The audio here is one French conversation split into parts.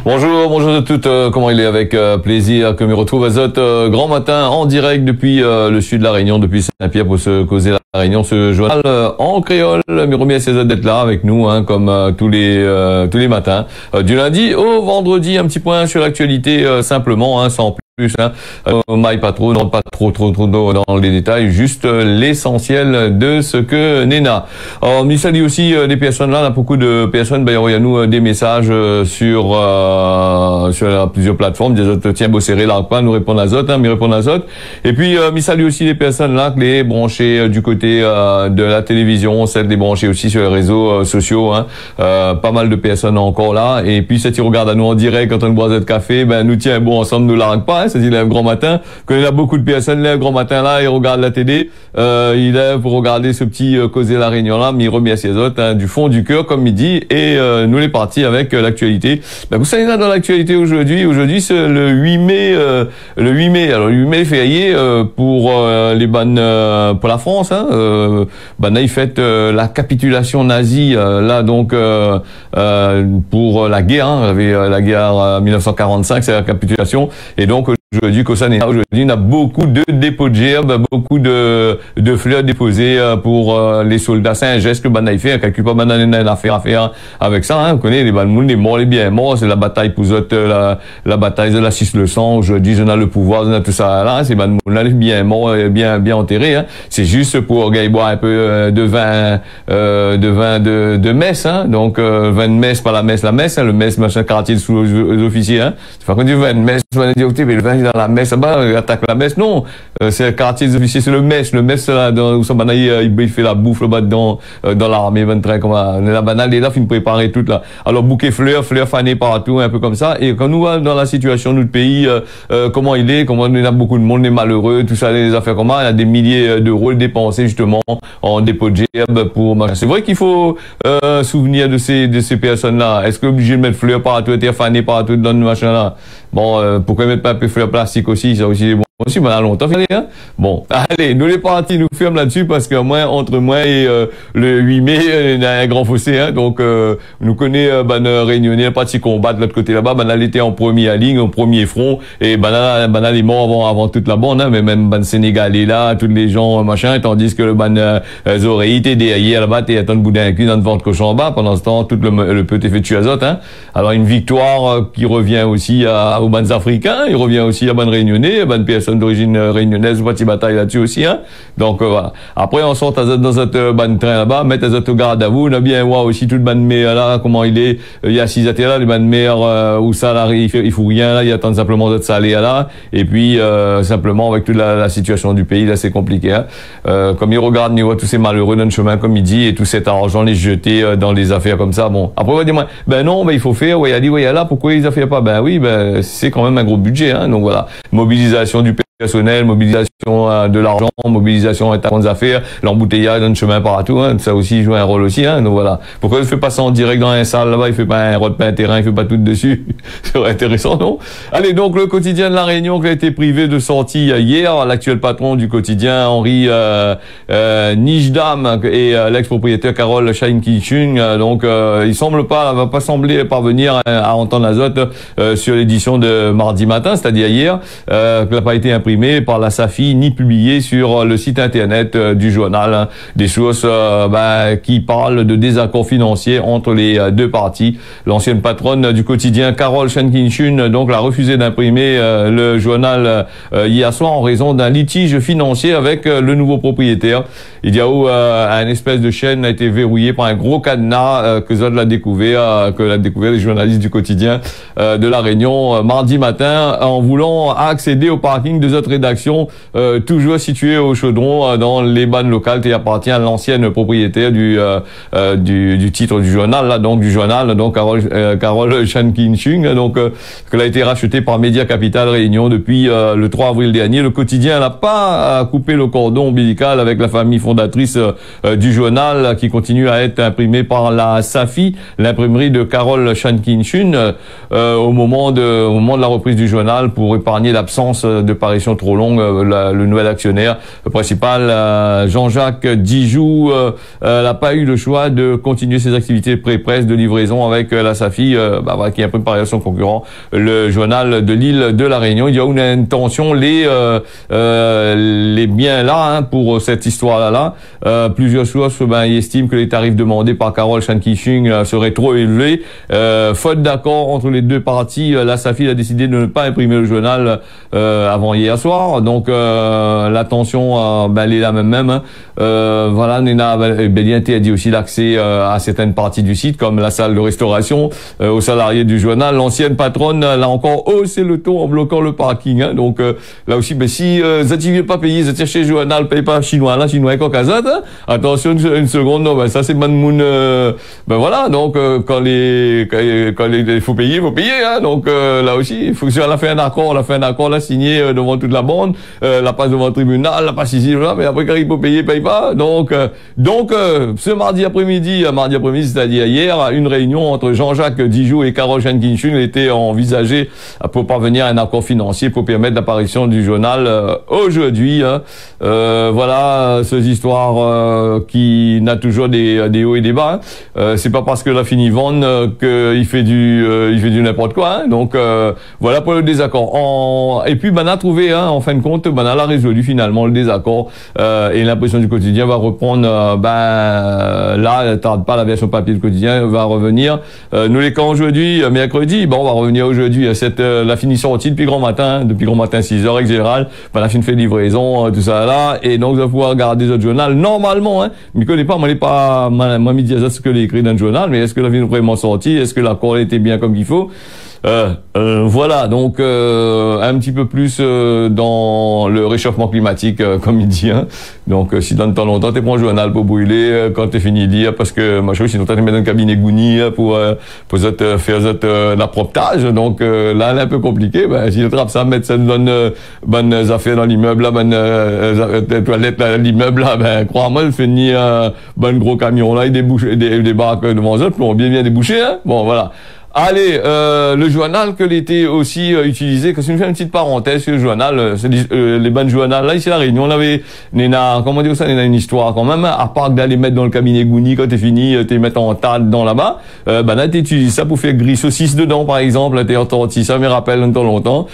Bonjour, bonjour à toutes. Comment il est avec plaisir que me retrouve à Zot grand matin en direct depuis le sud de la Réunion, depuis Saint-Pierre pour se causer la Réunion, ce journal en créole. Me remercie d'être là avec nous, hein, comme tous les matins, du lundi au vendredi. Un petit point sur l'actualité simplement, hein, sans plus. Hein. Maille pas trop, non pas trop dans les détails, juste l'essentiel de ce que Nena. Il salue aussi des personnes là, beaucoup de personnes, il y a nous des messages sur plusieurs plateformes, des autres tiens serré là pas nous répondre à Zot, hein, mais répondre à Zot. Et puis il salue aussi des personnes là que les branchées du côté de la télévision, celles des branchées aussi sur les réseaux sociaux, hein. Pas mal de personnes encore là. Et puis ceux qui regardent à nous en direct quand on boit de café, nous tiens bon ensemble, nous l'arrête pas. C'est il lève grand matin, qu'il y a beaucoup de personnes lèvent grand matin là et regardent la télé, il lève pour regarder ce petit causer la Réunion là, mais il remercie les autres, hein, du fond du cœur comme il dit, et nous les partis avec l'actualité. Vous savez là dans l'actualité aujourd'hui c'est le 8 mai, alors le 8 mai férié pour les bannes pour la France, hein, là il fête la capitulation nazie là donc pour la guerre, hein, la guerre 1945 c'est la capitulation, et donc aujourd'hui, on a beaucoup de dépôts de gerbes, beaucoup de fleurs déposées pour les soldats. C'est un geste que Banaï fait, calcule pas Banaï une affaire à faire avec ça, hein. Vous connaissez les balmounes, les morts, les bien morts, c'est la bataille pour la bataille de la 6 le sang. Aujourd'hui, on a le pouvoir, on a tout ça là, c'est balmounes là, les bien morts, bien enterrés, hein. C'est juste pour gagner boire un peu de vin de messe, hein. Donc, vin de messe, pas la messe, hein. Le messe, machin, quartier sous les officiers, hein. C'est pas quand tu vin de messe, on va dire, mais le vin dans la messe, attaque la messe, non, c'est le quartier des officiers, c'est le messe là, où ça il fait la bouffe là-bas dans l'armée 23, comme la banale est là, fin de préparer tout là. Alors bouquet fleurs fanées partout, un peu comme ça. Et quand nous voyons dans la situation de notre pays, comment il est, comment il y a beaucoup de monde, les malheureux, tout ça, les affaires comme ça, il y a des milliers d'euros dépensés justement en dépôt de gerbe pour machin. C'est vrai qu'il faut souvenir de ces personnes-là. Est-ce que obligé de mettre fleurs partout, être fané partout dans le machin là? Bon, pourquoi mettre pas un peu fleurs plastique aussi, ça aussi bon aussi, mais longtemps, hein. Bon, allez, nous les partis nous ferment là-dessus parce que entre moi et le 8 mai, il y a un grand fossé, hein. Donc nous connaissons réunionnais, pas de combat de l'autre côté là-bas, elle était en première ligne, au premier front, et banal est mort avant toute la bande, hein, mais même Sénégalais là, tous les gens machin, tandis que le oreilles étaient derrière là-bas, t'es à le bout d'un cul dans le ventre cochon en bas, pendant ce temps tout le petit fait tuer azot, hein. Alors une victoire qui revient aussi aux bandes africains, il revient aussi à bandes réunionnais, bandes personnes d'origine réunionnaise, petite bataille là-dessus aussi, hein. Donc voilà. Après on sort dans cette bande train là-bas, mettre à garde à vous, on a bien voir aussi toute bande mer là, comment il est, il y a 6 atterres là, les bandes mer où ça là, il faut rien là, il attend simplement de s'aller là, et puis simplement avec toute la situation du pays là, c'est compliqué, hein. Comme il regarde, il voit tous ces malheureux dans le chemin comme il dit, et tout cet argent les jeter dans des affaires comme ça. Bon, après on va dire non, il faut faire, il y a là, pourquoi ils affaires pas? Oui, c'est quand même un gros budget, hein. Donc voilà, mobilisation du personnel, mobilisation de l'argent, mobilisation des affaires, l'embouteillage dans le chemin partout, hein, ça aussi joue un rôle aussi, hein. Donc voilà. Pourquoi il fait pas ça en direct dans un salle là-bas, il fait pas un terrain, il fait pas tout dessus? C'est intéressant, non? Allez, donc le quotidien de la Réunion qui a été privé de sortie hier, l'actuel patron du quotidien, Henri Nijdam, et l'ex-propriétaire Carole Shankinchung, donc il va pas sembler parvenir à entendre Azot sur l'édition de mardi matin, c'est-à-dire hier, qui n'a pas été imprimé par la SAFI ni publié sur le site internet du journal, hein. Des sources qui parlent de désaccords financiers entre les deux parties. L'ancienne patronne du quotidien Carole Shankinchung donc l'a refusé d'imprimer le journal hier soir en raison d'un litige financier avec le nouveau propriétaire. Il y a où une espèce de chaîne a été verrouillée par un gros cadenas que l'a découvert les journalistes du quotidien de la Réunion mardi matin en voulant accéder au parking de notre rédaction, toujours située au Chaudron dans les bannes locales qui appartient à l'ancienne propriétaire du titre du journal là, donc du journal, donc Carole Shankinchung, donc qu'elle a été rachetée par Média Capital Réunion depuis le 3 avril dernier. Le quotidien n'a pas coupé le cordon ombilical avec la famille fondatrice du journal qui continue à être imprimé par la SAFI, l'imprimerie de Carole Shankinchung, au moment de la reprise du journal pour épargner l'absence de parution explication trop longue. Le nouvel actionnaire principal, Jean-Jacques Dijoux, n'a pas eu le choix de continuer ses activités pré-presse de livraison avec la Safi, voilà, qui a préparé son concurrent, le journal de l'île de la Réunion. Il y a une intention, les biens là, hein, pour cette histoire-là. Plusieurs sources estiment que les tarifs demandés par Carole Chan Ki-Shing seraient trop élevés. Faute d'accord entre les deux parties, la Safi a décidé de ne pas imprimer le journal avant hier soir. Donc la tension, elle est la même. Hein. Voilà, Nena Béli interdit aussi l'accès à certaines parties du site, comme la salle de restauration, aux salariés du journal. L'ancienne patronne l'a encore haussé le taux en bloquant le parking. Hein. Donc là aussi, si vous n'avez pas payé, vous êtes chez le journal, paye pas chinois là, chinois et cocazat. Hein. Attention une seconde, non, ça c'est Manmoun. Voilà, donc quand il faut payer, hein. Donc là aussi, il faut que si on a fait un accord, l'a signé devant toute la bande, la passe devant le tribunal, la passe ici, là, mais après quand il faut payer, paye pas. Donc ce mardi après-midi, c'est-à-dire hier, une réunion entre Jean-Jacques Dijoux et Carole Chan Ki-Shing était envisagée pour parvenir à un accord financier pour permettre l'apparition du journal aujourd'hui. Hein. Voilà, ces histoires qui n'a toujours des hauts et des bas. Hein. C'est pas parce que la fini vendre qu'il fait du n'importe quoi. Hein. Donc voilà pour le désaccord. Et puis on a trouvé, hein, en fin de compte, on a résolu finalement le désaccord et l'impression du quotidien va reprendre. Là, tarde pas, la version papier du quotidien va revenir. Nous les camps aujourd'hui, mercredi, on va revenir aujourd'hui. La finition sortie depuis grand matin 6h avec Gérald. La fin fait livraison, tout ça là, et donc vous allez pouvoir regarder les autres journaux. Normalement, hein, je ne connais pas, moi me dis ce que j'ai écrit dans le journal, mais est-ce que la fin est vraiment sortie, est-ce que l'accord était bien comme il faut? Voilà, donc un petit peu plus dans le réchauffement climatique, comme il dit. Hein. Donc si dans le temps longtemps, tu prends un journal pour brûler quand tu fini de lire, parce que moi je sinon tu mets dans un cabinet Gouni pour faire l'appropretage. Donc là, c'est un peu compliqué. Si tu trappes ça, mettre ça donne bonnes affaires dans l'immeuble, là, bonnes toilettes dans l'immeuble, là, crois-moi, il fait ni bon gros camion là, il débouche des barques devant eux, pour bien déboucher. Hein. Bon, voilà. Allez, le journal que l'été aussi utilisé, que si nous fait une petite parenthèse sur le journal, c'est les bonnes journaux, là ici à la Réunion, on avait comment dire ça, on a une histoire quand même, à part d'aller mettre dans le cabinet Gouni quand t'es fini, t'es mettre en tas dedans là-bas, là t'utilises ça pour faire griller saucisse dedans par exemple, t'es entorti ça, me rappelle longtemps,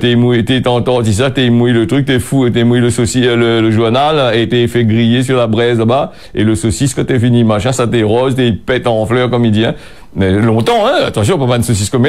t'es entorti ça, t'es mouillé le truc, t'es fou, t'es mouillé le journal, et t'es fait griller sur la braise là-bas, et le saucisse quand t'es fini, machin, ça t'est rose, t'es pète en fleurs comme il dit, hein. Mais longtemps, hein, attention, on peut pas une saucisse comme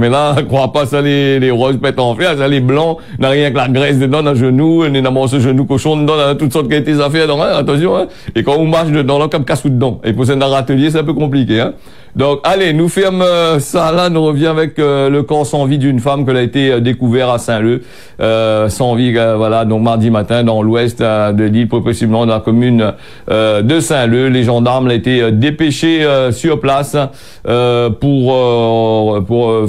là, crois pas ça les roses pètent en fleurs, ça les blancs, n'a rien que la graisse dedans, dans le genou, n'a pas ce genou cochon dedans, dans toutes sortes de qualités affaires dedans, hein, attention, hein. Et quand on marche dedans, là, comme casse-cou dedans. Et pour ça, dans l'atelier, c'est un peu compliqué, hein. Donc, allez, nous ferme ça là, nous revient avec le corps sans vie d'une femme qu'elle a été découvert à Saint-Leu, sans vie, voilà, donc mardi matin dans l'ouest de l'île, possiblement dans la commune de Saint-Leu. Les gendarmes l'ont été dépêchés sur place pour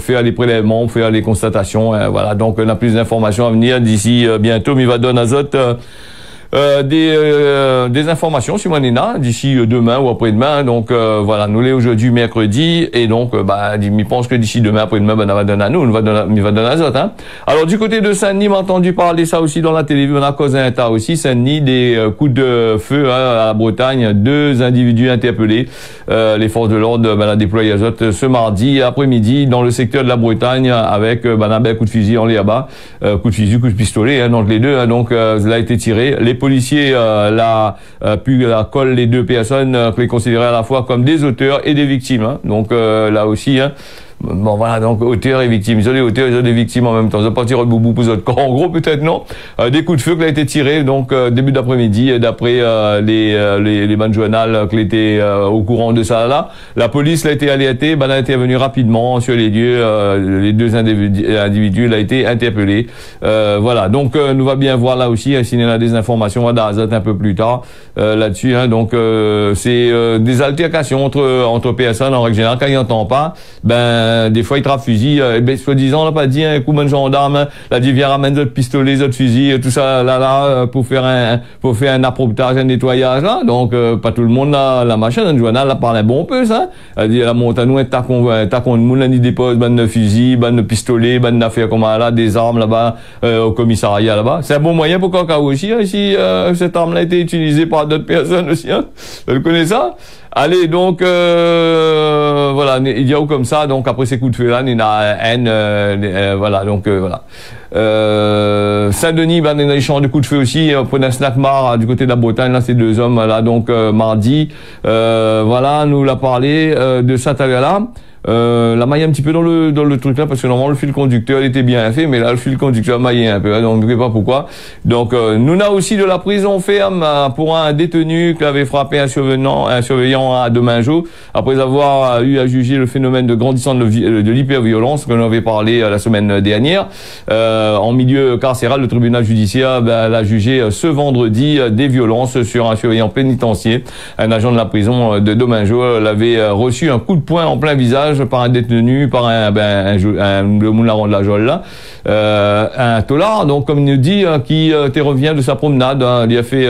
faire les prélèvements, faire les constatations. Voilà, donc on a plus d'informations à venir d'ici bientôt. Mais il va donner à Zot des informations sur Manena d'ici demain ou après-demain. Donc voilà, nous l'est aujourd'hui mercredi, et donc je pense que d'ici demain après-demain, on va donner à nous, il va donner à Zot. Hein. Alors du côté de Saint-Denis, on a entendu parler ça aussi dans la télévision, on a causé un tas aussi. Saint-Denis, des coups de feu à la Bretagne, 2 individus interpellés. Les forces de l'ordre a déployé à Zot ce mardi après-midi dans le secteur de la Bretagne avec un coup de fusil en là-bas, coup de fusil, coup de pistolet, hein, donc les deux. Hein, donc cela a été tiré. Les policiers collent les 2 personnes qu'ils considéraient à la fois comme des auteurs et des victimes. Hein. Donc là aussi, hein, bon voilà, donc auteurs et victimes. Ils ont des auteurs, ils ont des victimes en même temps. Ils ont pas tiré de boubou pour autres corps. En gros, peut-être non. Des coups de feu qui ont été tirés, donc début d'après-midi, d'après les bandes journales qui étaient au courant de ça là. La police l'a été alertée, a intervenu rapidement sur les lieux. Les 2 individus l'ont été interpellés. Voilà, donc nous va bien voir là aussi, s'il y en a des informations à Dazat un peu plus tard là-dessus. Hein, donc c'est des altercations entre personnes en règle générale. Quand ils n'entendent pas, des fois, ils trappent fusil, soi-disant, on n'a pas dit un coup de gendarme, hein, là, dit, viens, ramène d'autres pistolets, d'autres fusils, tout ça, pour faire un appropriage, un nettoyage, là. Donc, pas tout le monde a la machine, un journal, là, parle un bon peu, ça. Elle dit, la montagne, nous, t'as qu'on monde, là, ils déposent, de fusils, de pistolets, d'affaires comme là, des armes, là-bas, au commissariat, là-bas. C'est un bon moyen pour Cacao aussi, hein, si, cette arme-là a été utilisée par d'autres personnes aussi, hein. Vous connaissez ça? Allez, donc, voilà, il y a comme ça, donc après ces coups de feu-là, il y a voilà, donc, voilà. Saint-Denis, ben, il y a des champs de coups de feu aussi, pour un snack bar du côté de la Bretagne, là, ces deux hommes, là, donc, mardi, voilà, nous l'a parlé, de Saint-Agala. La maille un petit peu dans le truc là, parce que normalement le fil conducteur il était bien fait, mais là le fil conducteur maillé un peu, hein, donc je ne sais pas pourquoi. Donc nous a aussi de la prison ferme pour un détenu qui avait frappé un surveillant à Demingeau, après avoir eu à juger le phénomène de grandissant de l'hyperviolence qu'on avait parlé la semaine dernière. En milieu carcéral, le tribunal judiciaire l'a jugé ce vendredi des violences sur un surveillant pénitentiaire. Un agent de la prison de Demingeau l'avait reçu un coup de poing en plein visage par un détenu, par le moularon de la Jolle là, un tolard, donc comme il nous dit, qui revient de sa promenade, hein, il a fait,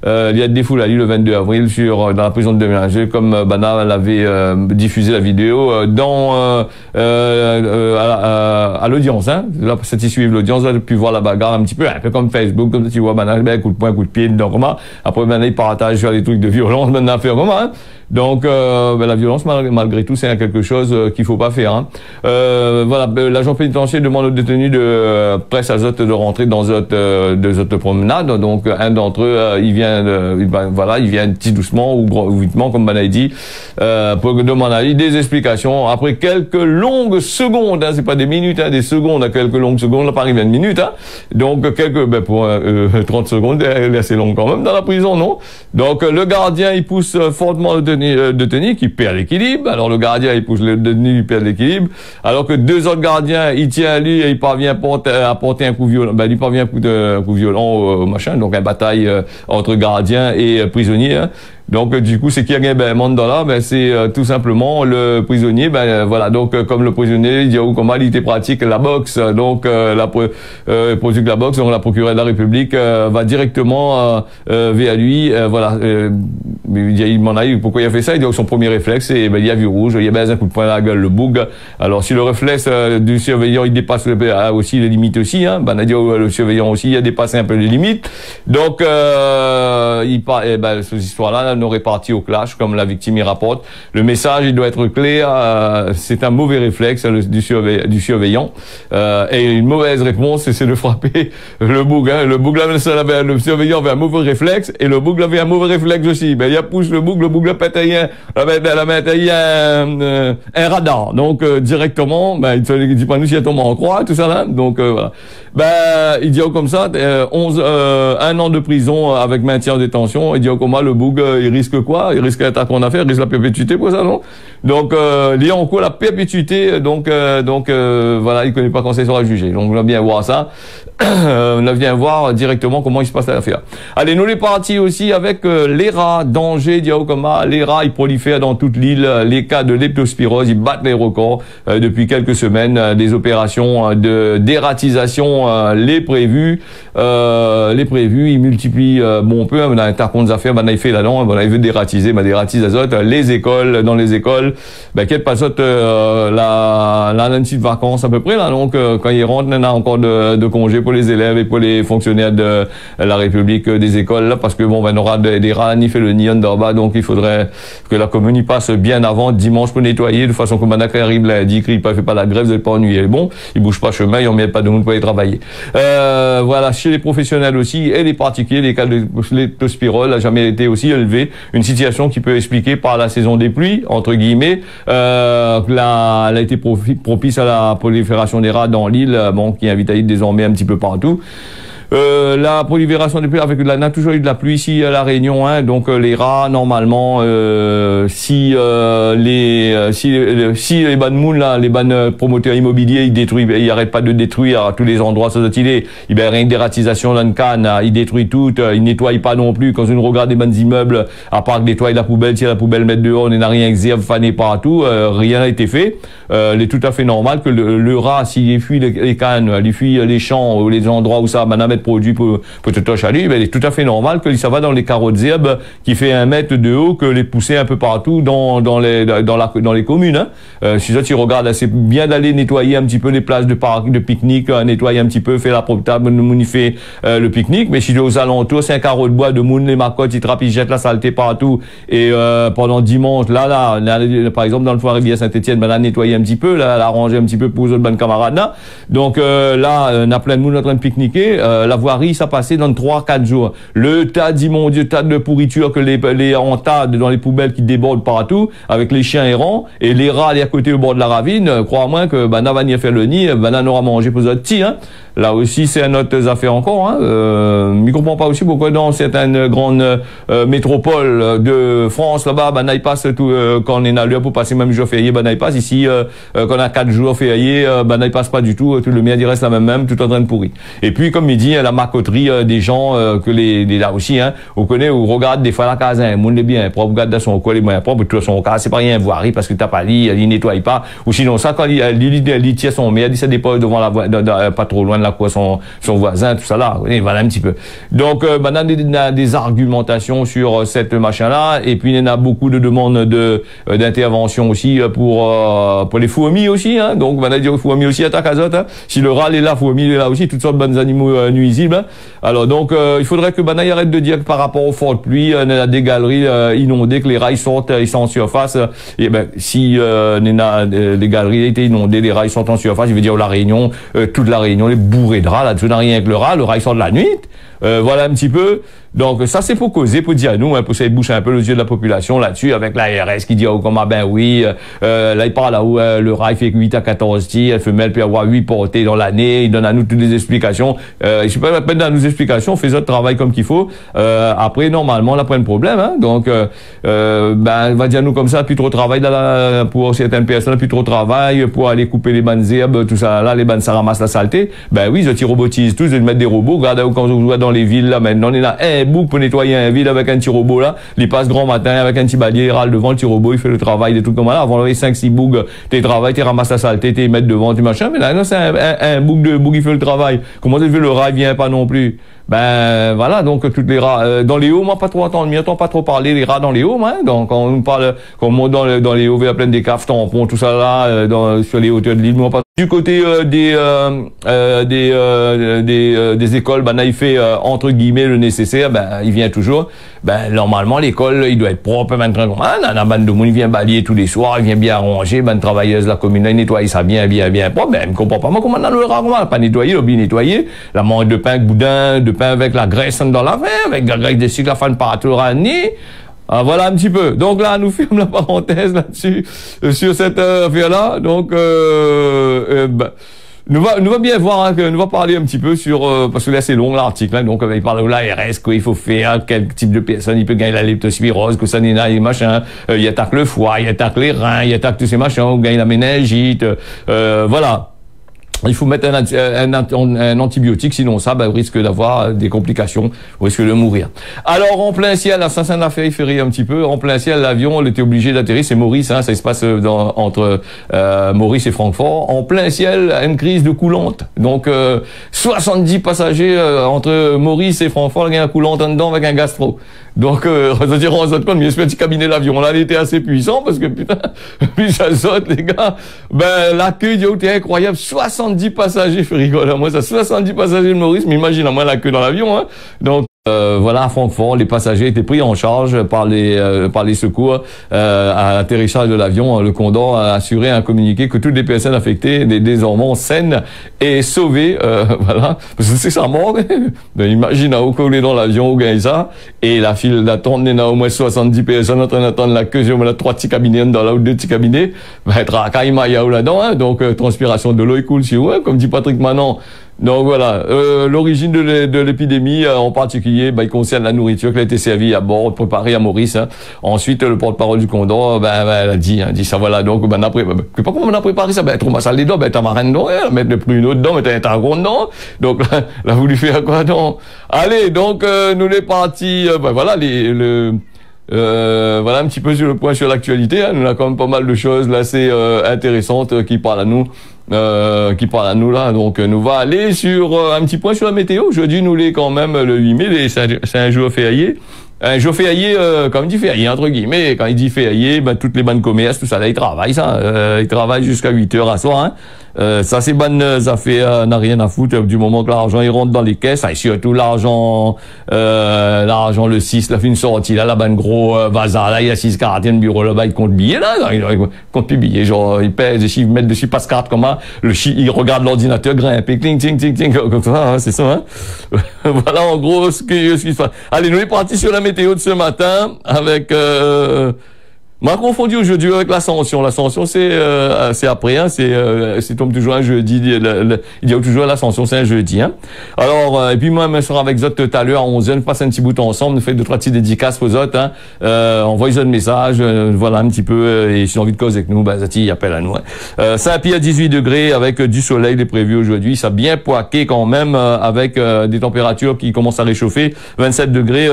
il a défoulé à lui le 22 avril dans la prison de Demingeau, comme Bana l'avait diffusé la vidéo à l'audience, hein. Là, c'est y suivre l'audience, là, pu voir la bagarre un petit peu comme Facebook, comme tu vois Bana, coup de poing, coup de pied, donc comment. Après Bana il partage sur les trucs de violence, maintenant faire comment, hein. Donc la violence malgré tout c'est quelque chose qu'il faut pas faire, hein. Voilà, l'agent pénitentiaire demande aux détenus de presse azote de rentrer dans de promenade. Donc un d'entre eux il vient petit doucement ou vitement comme Bana dit pour demander des explications après quelques longues secondes, hein, c'est pas des minutes, hein, des secondes, à quelques longues secondes, là pas arrivé une minute, hein. Donc pour 30 secondes c'est assez long quand même dans la prison, non? Donc le gardien il pousse fortement le détenu qui perd l'équilibre. Alors le gardien il pousse le détenu, il perd l'équilibre, alors que deux autres gardiens il tient à lui et il parvient à porter un coup violent, il parvient un coup violent au machin, donc une bataille entre gardiens et prisonniers, hein. Donc du coup c'est qui a gagné Mandala, c'est tout simplement le prisonnier, voilà, donc comme le prisonnier il dit au comment il était pratique la boxe, donc pratique la boxe, donc la procureure de la République va directement vers lui, voilà, il m'en a eu pourquoi il a fait ça, il dit que son premier réflexe et il a vu rouge, il a un coup de poing à la gueule, le boug. Alors si le réflexe du surveillant il dépasse aussi les limites aussi, hein, on a dit le surveillant aussi il a dépassé un peu les limites, donc cette histoire là nous répartis au clash, comme la victime y rapporte. Le message, il doit être clair, c'est un mauvais réflexe du surveillant, et une mauvaise réponse, c'est de frapper le boug, hein. Le boug, le surveillant avait un mauvais réflexe, et le boug avait un mauvais réflexe aussi. Il a poussé le boug a pété un radar. Donc, directement, il dit pas nous si elle tombe en croix, tout ça là. Donc, voilà. Il dit comme ça, 1 an de prison avec maintien en détention. Il dit comment le boug, il risque quoi? Il risque l'attaque en affaire, il risque la perpétuité pour ça, non? Donc, il y a en cours la perpétuité, donc voilà, il connaît pas quand ça sera jugé. Donc, on va bien voir ça. On va bien voir directement comment il se passe l'affaire. Allez, nous les partis aussi avec les rats, danger, Diaokoma. Les rats, ils prolifèrent dans toute l'île. Les cas de leptospirose, ils battent les records depuis quelques semaines. Des opérations de dératisation, les prévues, ils multiplient bon peu. On a un tarcon des affaires, il fait là-dedans, il veut dératiser, dératise azote. Les écoles, dans les écoles, qu'elle passe l'année de vacances à peu près là. Donc quand ils rentrent, on a encore de congés pour les élèves et pour les fonctionnaires de la République des écoles là, parce que on aura des rats ni fait le nid en bas, donc il faudrait que la commune y passe bien avant dimanche pour nettoyer, de façon que Manaka arrive là, dit qu'il ne fait pas la grève, vous n'êtes pas ennuyé. Bon, il bouge pas chemin, il met pas de monde pour y travailler. Voilà, chez les professionnels aussi et les particuliers, les cas de leptospirose n'a jamais été aussi élevé, une situation qui peut expliquer par la saison des pluies entre guillemets, elle a été propice à la prolifération des rats dans l'île, qui invite à y désormais un petit peu partout. La prolifération des pluies, avec on a toujours eu de la pluie ici à la Réunion, hein, donc les rats normalement, si les bonnes moules là, les bonnes promoteurs immobiliers, ils arrêtent pas de détruire à tous les endroits, ça doit rien que des ratisations dans une canne, ils détruisent tout, ils nettoient pas non plus. Quand on regarde les bonnes immeubles, à part que nettoyer la poubelle, si la poubelle mettre dehors, on n'a rien exerve, fané partout, rien n'a été fait. Il est tout à fait normal que le rat, s'il fuit les cannes, il fuit les champs ou les endroits où ça va mettre produit pour te toucher à lui, il est tout à fait normal que ça va dans les carreaux d'herbe qui fait 1 mètre de haut, que les pousser un peu partout dans les communes. Hein. Si ça, tu regardes, c'est bien d'aller nettoyer un petit peu les places de parc, de pique-nique, nettoyer un petit peu, faire la table, fait le pique-nique. Mais si aux alentours, c'est un carreau de bois de moune, les macottes, ils trappent, ils jettent la saleté partout. Et pendant dimanche, là, par exemple, dans le foire Rivière Saint-Étienne, là, nettoyer un petit peu, là, arranger un petit peu pour les autres bonnes camarades là. Donc là, on a plein de monde en train de pique-niquer. La voirie, ça passait dans 3-4 jours. Le tas d'immondieux, tas de pourriture que les entassent dans les poubelles qui débordent partout, avec les chiens errants, et les rats à côté au bord de la ravine, crois-moi que Bana va venir faire le nid, Bana aura mangé pour les autres petits, hein. Là aussi, c'est une autre affaire encore. Hein. Je comprends pas aussi pourquoi dans certaines grandes métropoles de France, là-bas, il passe tout, quand on est à l'heure pour passer même jour férié, il passe. Ici, quand on a 4 jours fériés, il passe pas du tout. Tout le mien, il reste la même, tout en train de pourrir. Et puis, comme il dit, la macoterie des gens, que là aussi, hein, on connaît, on regarde des fois la case, hein, monde est bien propre, regarde dans son coin, les moyens propres, tout son cas, c'est pas rien voirie parce que t'as pas lit, il nettoie pas. Ou sinon, ça, quand il tient son mère, il se dépose devant la voie, pas trop loin de la cour, son voisin, tout ça là, voilà un petit peu. Donc, on a des argumentations sur cette machin-là, et puis il y en a beaucoup de demandes d'intervention aussi pour les fourmis aussi, hein. Donc, on a dit aux fourmis aussi à ta casotte, hein. Si le rat est là, fourmi est là aussi, toutes sortes de bonnes animaux nuisibles, hein. Alors, donc, il faudrait que Banaï arrête de dire que par rapport aux fortes pluies, on a des galeries inondées, que les rats ils sont en surface, et si les galeries étaient inondées, les rats ils sont en surface, je veux dire la Réunion, toute la Réunion, les bourrés de rats, là, tout n'a rien avec le rat il sort de la nuit. Voilà un petit peu. Donc ça c'est pour causer, pour dire à nous, hein, pour essayer de boucher un peu les yeux de la population là-dessus, avec l'ARS qui dit oh comment là il parle là où le rat il fait 8 à 14 tirs, la femelle peut avoir 8 portées dans l'année, il donne à nous toutes les explications. Je sais pas la peine de nous explications, fait notre travail comme qu'il faut. Après normalement on n'a pas de problème, hein. Donc on va dire nous comme ça, plus trop travail pour certaines personnes, plus trop travail pour aller couper les bandes herbes, tout ça là, les bandes ça ramasse la saleté. Ben oui, ils robotisent tous, ils mettent des robots. Regardez quand on voit dans les villes là maintenant, on est là un bouc pour nettoyer un ville avec un petit robot là, il passe grand matin avec un petit balai, il râle devant le petit robot, il fait le travail des trucs comme ça. Avant les 5-6 boucs, t'es travail, t'es ramasse la saleté, t'es mettre devant, tu machin, mais là c'est un bouc qui fait le travail. Comment tu fais le rat, il vient pas non plus. Ben voilà, donc toutes les rats dans les hauts, moi pas trop entends pas trop parler les rats dans les hauts, hein. Donc quand on parle, quand on monte dans les hauts vers plein des caves, tampons, tout ça là, sur les hauteurs de l'île, moi pas. Du côté des écoles, il fait entre guillemets le nécessaire, il vient toujours. Normalement l'école, il doit être propre maintenant. La bande de monde, il vient balayer tous les soirs, il vient bien arranger, travailleuse la commune, il nettoie ça bien propre. Je comprends pas moi comment on a le rat, comment pas nettoyer, le bien nettoyer. La mangue de pain avec boudin, de pain avec la graisse dans la main, avec la graisse de sucre, la fan partout rani. Voilà un petit peu. Donc là, nous ferme la parenthèse là-dessus, sur cette affaire-là. Donc, nous va bien voir, hein, que nous va parler un petit peu sur, parce que là c'est long l'article, hein, donc il parle de l'ARS, quoi il faut faire, quel type de personne il peut gagner la leptospirose, que ça n'est pas les machins, il attaque le foie, il attaque les reins, il attaque tous ces machins, on gagne la méningite, voilà. Il faut mettre un antibiotique, sinon ça, on risque d'avoir des complications, on risque de mourir. Alors, en plein ciel, ça c'est une affaire, il fait rire un petit peu, en plein ciel, l'avion, on était obligé d'atterrir, c'est Maurice, hein, ça se passe entre Maurice et Francfort. En plein ciel, une crise de coulante. Donc, 70 passagers entre Maurice et Francfort, il y a un coulante en dedans avec un gastro. Donc, on se rend compte, mais ce petit cabinet l'avion, là, il était assez puissant, parce que putain, puis ça saute, les gars. L'accueil était incroyable, 70 passagers, fait rigoler. Moi, ça, 70 passagers de Maurice, mais imagine, moi, la queue dans l'avion, hein. Donc, voilà, à Francfort, les passagers étaient pris en charge par les secours à l'atterrissage de l'avion. Le Condor a assuré un communiqué que toutes les personnes affectées étaient désormais saines et sauvées. Voilà, parce que c'est ça mort. Imagine à où coller dans l'avion, où gagne ça. Et la file d'attente, il y a au moins 70 personnes en train d'attendre la queue. On a 3 petits cabinets dans là ou 2 petits cabinets. Être à Kaïmaïa ou là-dedans, hein. Donc transpiration de l'eau coule si vous, hein. Comme dit Patrick Manon. Donc voilà, l'origine de l'épidémie en particulier, il concerne la nourriture qui a été servie à bord, préparée à Maurice. Hein. Ensuite, le porte-parole du Condor, elle a dit ça voilà. Donc après, je sais pas comment on a préparé ça. Trop mal salé dedans, tamarin dedans, mettre le pruneau dedans, mettre un targon dedans. Donc là, a voulu faire quoi donc? Allez, donc nous les partis, voilà voilà un petit peu sur le point sur l'actualité. Hein. Nous avons quand même pas mal de choses là, assez intéressantes qui parlent à nous. Là, donc nous va aller sur un petit point sur la météo. Aujourd'hui, nous l'est quand même le 8 mai, c'est un jour férié. Un jour férié, comme il dit férié, entre guillemets, quand il dit férié, toutes les banques commerces, tout ça, là, ils travaillent, ils travaillent jusqu'à 8 heures à soir, hein. Ça, ces bonnes affaires, n'a rien à foutre du moment que l'argent, il rentre dans les caisses, et surtout l'argent, le 6, là, fait une sortie, là, ban gros, bazar, là, il y a 6 cartes, un bureau, là-bas, il compte billets, là, il compte plus billets, genre, il pèse des chiffres, mettre dessus, passe carte, comment, il regarde l'ordinateur, grimper, cling, cling, cling, cling, comme ça, hein, c'est ça, hein. Voilà, en gros, ce qui se passe. Allez, nous, on est partis sur la météo de ce matin, avec, m'a confondu aujourd'hui avec l'Ascension. L'Ascension, c'est après, hein, c'est tombe toujours un jeudi. Il y a toujours l'Ascension, c'est un jeudi, hein. Alors, et puis moi, je serai avec Zot tout à l'heure à 11h, nous passons un petit bout ensemble, nous faisons 2-3 petites dédicaces aux Zot, hein. Envoyez un message, voilà un petit peu, et si vous avez envie de causer avec nous, Zati, appelle à nous, hein. Saint-Pierre, 18 degrés, avec du soleil, il est prévu aujourd'hui. Ça a bien poiqué quand même, avec des températures qui commencent à réchauffer. 27 degrés,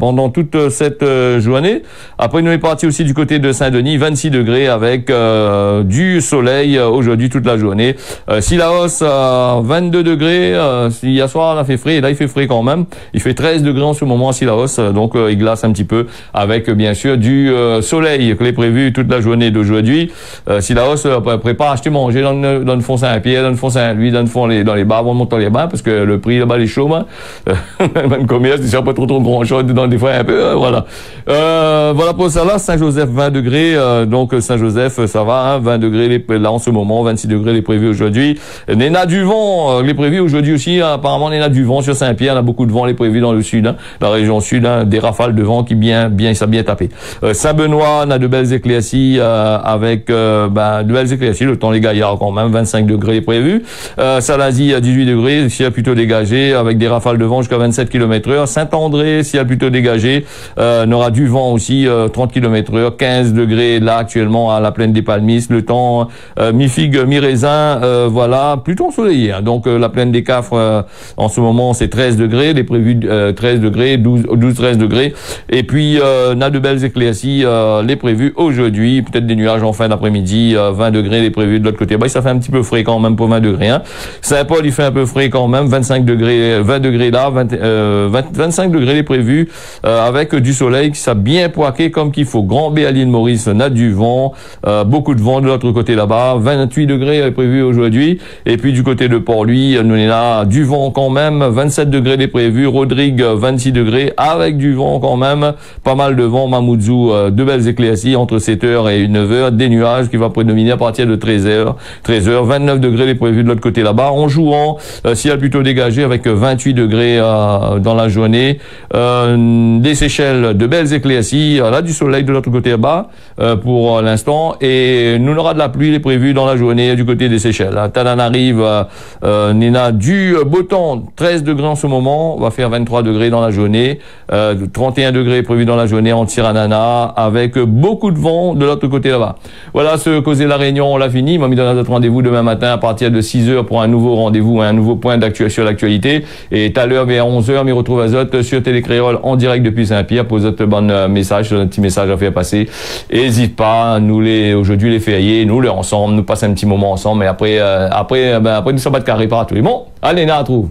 pendant toute cette journée. Après, nous est parti aussi du côté de Saint-Denis, 26 degrés avec du soleil aujourd'hui toute la journée. Sillaos, 22 degrés. Hier soir, on a fait frais, et là, il fait frais quand même. Il fait 13 degrés en ce moment à Sillaos, donc il glace un petit peu avec, bien sûr, du soleil qui est prévu toute la journée d'aujourd'hui. Sillaos prépare à acheter manger dans le fond Saint-Pierre, dans le fond Saint-Louis, dans les bars, on monte dans les bars, parce que le prix là-bas, il est chaud, hein. Même commerce, c'est pas trop grand chose, dans des fois un peu, voilà. Voilà pour ça là, Saint-Joseph, 20 degrés, donc Saint-Joseph, ça va, hein, 20 degrés là en ce moment, 26 degrés les prévus aujourd'hui. Néna du vent, les prévus aujourd'hui aussi, hein, apparemment Néna du vent sur Saint-Pierre, on a beaucoup de vent les prévus dans le sud, hein, la région sud, hein, des rafales de vent qui ça bien tapé. Saint-Benoît, on a de belles éclaircies, avec de belles éclaircies, le temps les gaillards quand même, 25 degrés prévus. Salazie à 18 degrés, ciel plutôt dégagé, avec des rafales de vent jusqu'à 27 km/h. Saint-André, ciel plutôt dégagé, on aura du vent aussi, 30 km/h, 15 degrés là actuellement à la plaine des Palmis, le temps mi-figue, mi-raisin, voilà, plutôt ensoleillé, hein. Donc la plaine des Cafres en ce moment c'est 13 degrés, les prévus 13 degrés, 12-13 degrés, et puis on a de belles éclaircies les prévus aujourd'hui, peut-être des nuages en fin d'après-midi, 20 degrés les prévus de l'autre côté, ça fait un petit peu frais quand même pour 20 degrés, hein. Saint-Paul il fait un peu frais quand même, 25 degrés, 20 degrés là, 25 degrés les prévus, avec du soleil qui s'est bien poiqué comme qu'il faut. Grand B à l'île Maurice, on a du vent, beaucoup de vent de l'autre côté là-bas, 28 degrés est prévu aujourd'hui, et puis du côté de Port-Louis, nous on a du vent quand même, 27 degrés les prévus, Rodrigue 26 degrés, avec du vent quand même, pas mal de vent, Mamoudzou, de belles éclaircies entre 7h et 9h, des nuages qui va prédominer à partir de 13h, 29 degrés les prévus de l'autre côté là-bas, en jouant, ciel plutôt dégagé avec 28 degrés dans la journée, des Seychelles, de belles éclaircies, là du soleil de l'autre côté là-bas, pour l'instant, et nous on aura de la pluie les prévus dans la journée du côté des Seychelles. Tananarive, Nina, du beau temps, 13 degrés en ce moment, on va faire 23 degrés dans la journée, 31 degrés prévus dans la journée en Tiranana, avec beaucoup de vent de l'autre côté là-bas. Voilà, ce causer la Réunion, on l'a fini. M'a mis dans notre rendez-vous demain matin à partir de 6h pour un nouveau rendez-vous, un nouveau point sur l'actualité. Et tout à l'heure, vers 11h, m'y retrouve à Zot sur Télécréole en direct depuis Saint-Pierre pour Zot bon message, un petit message à faire passer. N'hésite pas, aujourd'hui les fériés, nous les ensemble, nous passons un petit moment ensemble, mais après nous sommes pas de carré partout. Bon, allez, on retrouve.